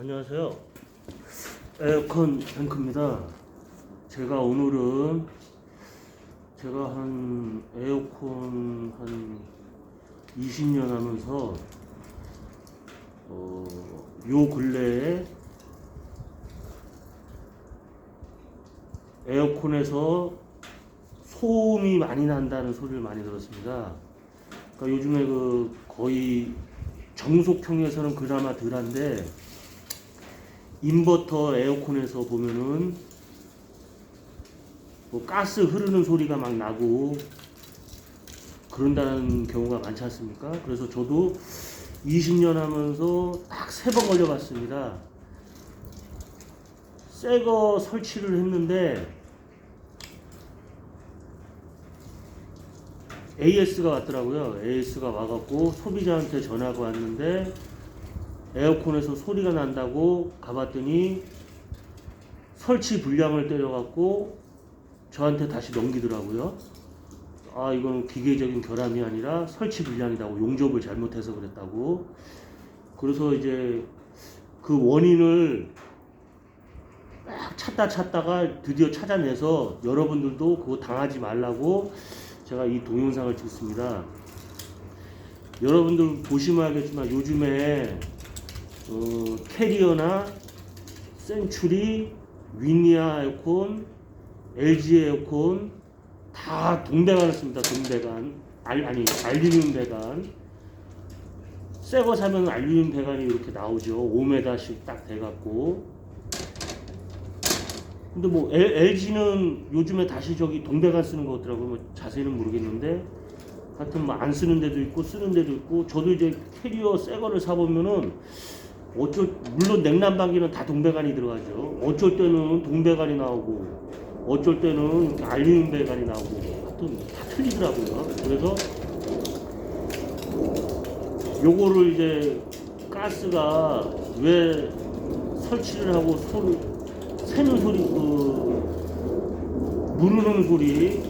안녕하세요. 에어컨 뱅크입니다. 제가 오늘은 한 에어컨 한 20년 하면서 요 근래에 에어컨에서 소음이 많이 난다는 소리를 많이 들었습니다. 그러니까 요즘에 거의 정속형에서는 그나마 덜한데 인버터 에어컨에서 보면은 뭐 가스 흐르는 소리가 막 나고 그런다는 경우가 많지 않습니까? 그래서 저도 20년 하면서 딱 3번 걸려봤습니다. 새 거 설치를 했는데 AS가 왔더라고요. AS가 와갖고 소비자한테 전화가 왔는데 에어컨에서 소리가 난다고 가봤더니 설치 불량을 때려갖고 저한테 다시 넘기더라고요. 아, 이건 기계적인 결함이 아니라 설치 불량이라고, 용접을 잘못해서 그랬다고. 그래서 이제 그 원인을 막 찾다가 드디어 찾아내서 여러분들도 그거 당하지 말라고 제가 이 동영상을 찍습니다. 여러분들 보시면 알겠지만 요즘에 캐리어나 센츄리, 위니아 에어컨, LG 에어컨 다 동배관을 씁니다. 동배관. 알루미늄 배관. 새 거 사면 알루미늄 배관이 이렇게 나오죠. 5m씩 딱 돼갖고. 근데 뭐 LG는 요즘에 다시 동배관 쓰는 거 같더라고요. 뭐 자세히는 모르겠는데 하여튼 뭐 안 쓰는 데도 있고 쓰는 데도 있고. 저도 이제 캐리어 새 거를 사보면은 물론 냉난방기는 다 동배관이 들어가죠. 어쩔 때는 동배관이 나오고 어쩔 때는 알루미늄 배관이 나오고 하여튼 다 틀리더라고요. 그래서 요거를 이제 가스가 왜 설치를 하고 새는 소리, 무르는 소리,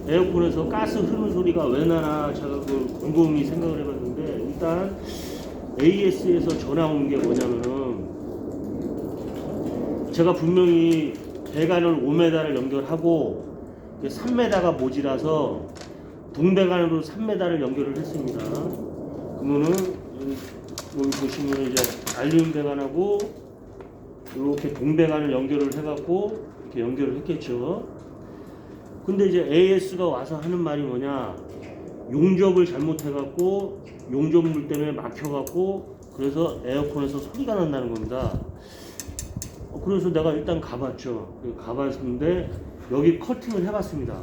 에어컨에서 가스 흐르는 소리가 왜 나나 제가 그걸 곰곰이 생각을 해봤는데, 일단 AS에서 전화 온 게 뭐냐면은 제가 분명히 배관을 5m를 연결하고 3m가 모자라서 동배관으로 3m를 연결을 했습니다. 그러면은 여기 보시면 이제 알루미늄 배관하고 이렇게 동배관을 연결을 해갖고 이렇게 연결을 했겠죠. 근데 이제 AS가 와서 하는 말이 뭐냐, 용접을 잘못해갖고 용접물 때문에 막혀갖고 그래서 에어컨에서 소리가 난다는 겁니다. 그래서 내가 일단 가봤죠. 가봤는데 여기 커팅을 해봤습니다.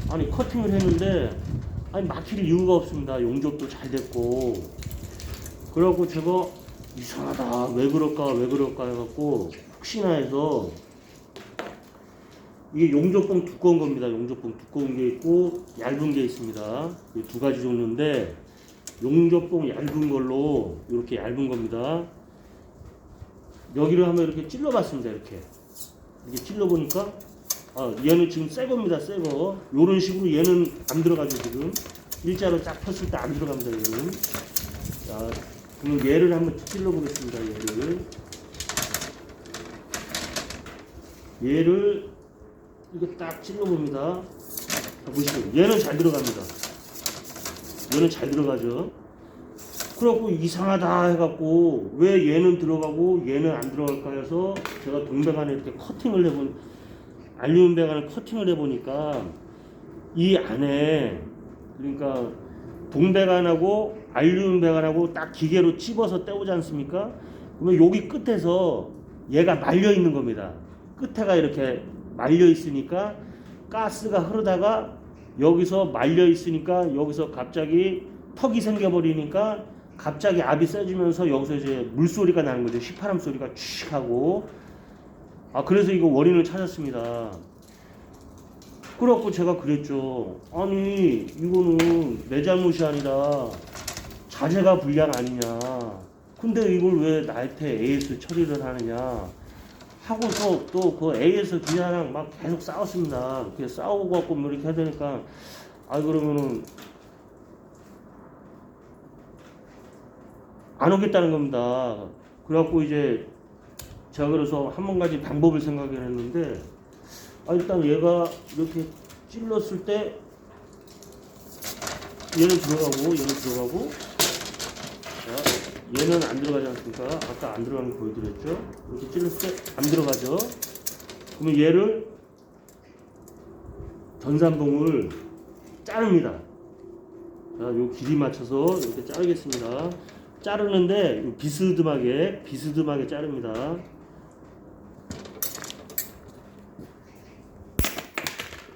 아니 커팅을 했는데 막힐 이유가 없습니다. 용접도 잘 됐고. 그래갖고 제가 이상하다, 왜 그럴까 해갖고 혹시나 해서, 이게 용접봉 두꺼운 겁니다. 용접봉 두꺼운 게 있고 얇은 게 있습니다. 이 두 가지 종류인데 용접봉 얇은 걸로, 이렇게 얇은 겁니다. 여기를 한번 이렇게 찔러봤습니다. 이렇게 찔러보니까 얘는 지금 새 겁니다. 새 거. 요런 식으로 얘는 안 들어가죠. 지금 일자로 딱 폈을 때 안 들어갑니다. 얘는. 자, 그럼 얘를 한번 찔러보겠습니다. 얘를 이렇게 딱 찔러봅니다. 자, 보시죠. 얘는 잘 들어갑니다. 얘는 잘 들어가죠. 그래갖고 이상하다 해갖고 왜 얘는 들어가고 얘는 안 들어갈까 해서 제가 동배관에 이렇게 커팅을 알루미늄 배관을 커팅을 해보니까 이 안에, 그러니까 동배관하고 알루미늄 배관하고 딱 기계로 찝어서 떼오지 않습니까? 그러면 여기 끝에서 얘가 말려 있는 겁니다. 끝에가 이렇게 말려 있으니까 가스가 흐르다가 여기서 말려 있으니까 여기서 갑자기 턱이 생겨버리니까 갑자기 압이 세지면서 여기서 이제 물소리가 나는 거죠. 휘파람 소리가 칙 하고. 그래서 이거 원인을 찾았습니다. 그래갖고 제가 그랬죠. 아니 이거는 내 잘못이 아니라 자재가 불량 아니냐. 근데 이걸 왜 나한테 AS 처리를 하느냐 하고서 또 그 AS 기사랑 막 계속 싸웠습니다. 그래서 싸우고 갖고 뭐 이렇게 해야 되니까 그러면은 안 오겠다는 겁니다. 그래갖고 이제 제가 그래서 한 가지 방법을 생각해냈는데, 일단 얘가 이렇게 찔렀을 때 얘는 들어가고, 자, 얘는 안 들어가지 않습니까? 아까 안 들어가는 거 보여드렸죠? 이렇게 찔렀을 때 안 들어가죠? 그러면 얘를 전산봉을 자릅니다. 자, 요 길이 맞춰서 이렇게 자르겠습니다. 자르는데 비스듬하게 자릅니다.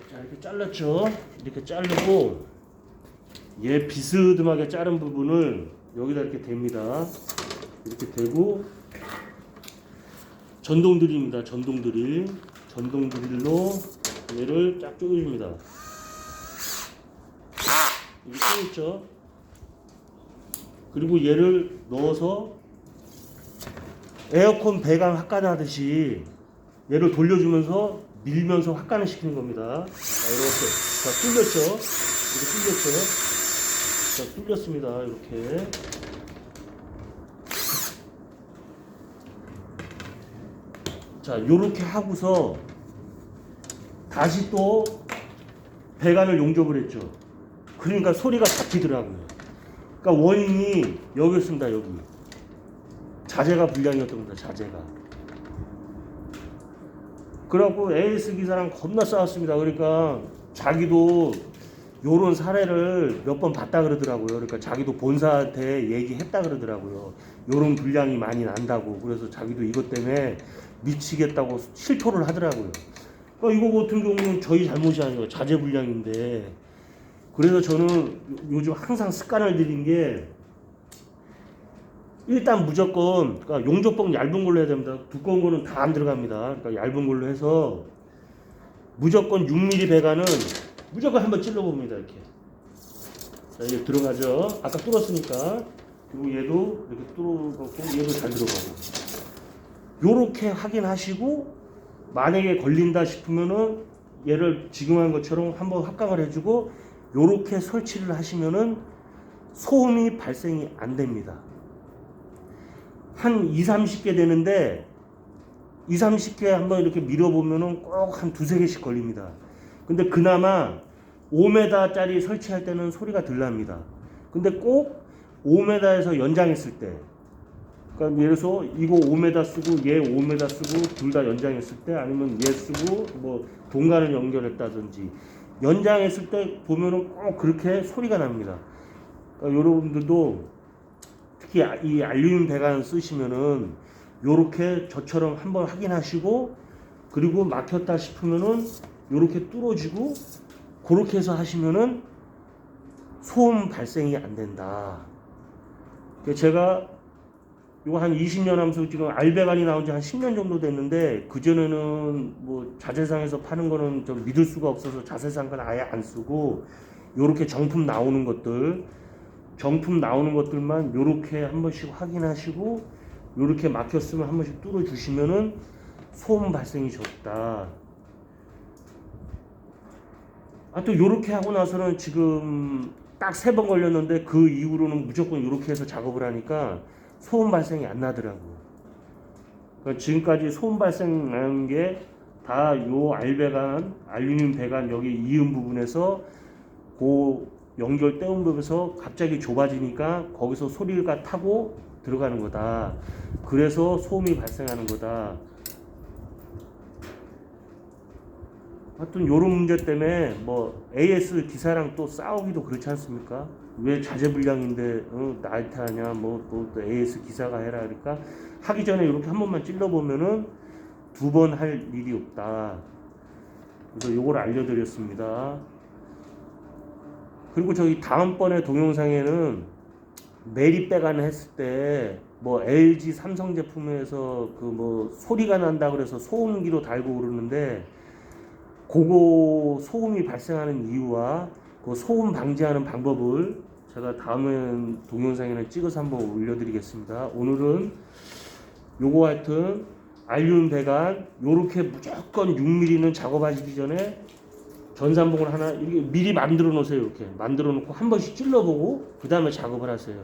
자, 이렇게 잘랐죠? 이렇게 자르고 얘 비스듬하게 자른 부분을 여기다 이렇게 댑니다. 이렇게 대고 전동드릴입니다. 전동드릴로 얘를 쫙 쪼개줍니다. 이렇게 쪼갰죠? 그리고 얘를 넣어서 에어컨 배관 확간하듯이 얘를 돌려주면서 밀면서 확간을 시키는 겁니다. 자, 이렇게. 자, 뚫렸죠? 이렇게 뚫렸죠? 자, 뚫렸습니다. 이렇게. 자, 요렇게 하고서 다시 또 배관을 용접을 했죠. 그러니까 소리가 잡히더라고요. 그러니까 원인이 여기였습니다. 여기. 자재가 불량이었던 겁니다. 자재가. 그래갖고 AS 기사랑 겁나 싸웠습니다. 그러니까 자기도 요런 사례를 몇 번 봤다 그러더라고요. 그러니까 자기도 본사한테 얘기했다 그러더라고요. 요런 불량이 많이 난다고. 그래서 자기도 이것 때문에 미치겠다고 실토를 하더라고요. 그러니까 이거 같은 경우는 저희 잘못이 아니에요. 자재 불량인데. 그래서 저는 요즘 항상 습관을 들인 게 일단 무조건 그러니까 용접봉 얇은 걸로 해야 됩니다. 두꺼운 거는 다 안 들어갑니다. 그러니까 얇은 걸로 해서 무조건 6mm 배관은 무조건 한번 찔러봅니다. 이렇게. 자, 이게 들어가죠. 아까 뚫었으니까. 그리고 얘도 이렇게 뚫어갖고 얘도 잘 들어가고. 요렇게 확인하시고 만약에 걸린다 싶으면은 얘를 지금 한 것처럼 한번 확강을 해주고 요렇게 설치를 하시면은 소음이 발생이 안 됩니다. 한 20-30개 되는데 20-30개 한번 이렇게 밀어보면은 꼭 한 2-3개씩 걸립니다. 근데 그나마 5m짜리 설치할 때는 소리가 덜 납니다. 근데 꼭 5m에서 연장했을 때, 그러니까 예를 들어서 이거 5m 쓰고 얘 5m 쓰고 둘 다 연장했을 때, 아니면 얘 쓰고 뭐 동간을 연결했다든지 연장했을 때 보면은 꼭 그렇게 소리가 납니다. 그러니까 여러분들도 특히 이 알루미늄 배관 쓰시면은 요렇게 저처럼 한번 확인하시고, 그리고 막혔다 싶으면은 요렇게 뚫어지고 그렇게 해서 하시면은 소음 발생이 안 된다. 제가 이거 한 20년 하면서 지금 알배관이 나온 지 한 10년 정도 됐는데, 그전에는 뭐 자재상에서 파는 거는 좀 믿을 수가 없어서 자재상 건 아예 안 쓰고 요렇게 정품 나오는 것들만 요렇게 한 번씩 확인하시고 요렇게 막혔으면 한 번씩 뚫어 주시면은 소음 발생이 적다. 또 요렇게 하고 나서는 지금 딱 3번 걸렸는데 그 이후로는 무조건 요렇게 해서 작업을 하니까 소음 발생이 안 나더라고요. 그러니까 지금까지 소음 발생 나는 게 다 요 알배관, 알루미늄 배관 여기 이음 부분에서 그 연결 떼운 부분에서 갑자기 좁아지니까 거기서 소리가 타고 들어가는 거다. 그래서 소음이 발생하는 거다. 하여튼 요런 문제 때문에 뭐 AS 기사랑 또 싸우기도 그렇지 않습니까? 왜 자재 불량인데 나한테 하냐, 또 AS 기사가 해라. 그러니까 하기 전에 이렇게 한 번만 찔러보면은 2번 할 일이 없다. 그래서 요걸 알려드렸습니다. 그리고 저희 다음번에 동영상에는 매립 배관을 했을 때 뭐 LG 삼성 제품에서 그 뭐 소리가 난다 그래서 소음기로 달고 그러는데, 그거 소음이 발생하는 이유와 그 소음 방지하는 방법을 제가 다음에 동영상에는 찍어서 한번 올려드리겠습니다. 오늘은 요거 하여튼 알루미늄 배관 요렇게 무조건 6mm는 작업하시기 전에 전산봉을 하나 이렇게 미리 만들어 놓으세요. 이렇게 만들어 놓고 한 번씩 찔러보고 그 다음에 작업을 하세요.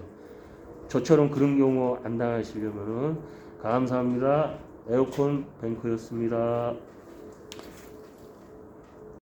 저처럼 그런 경우 안 당하시려면은. 감사합니다. 에어컨 뱅커였습니다.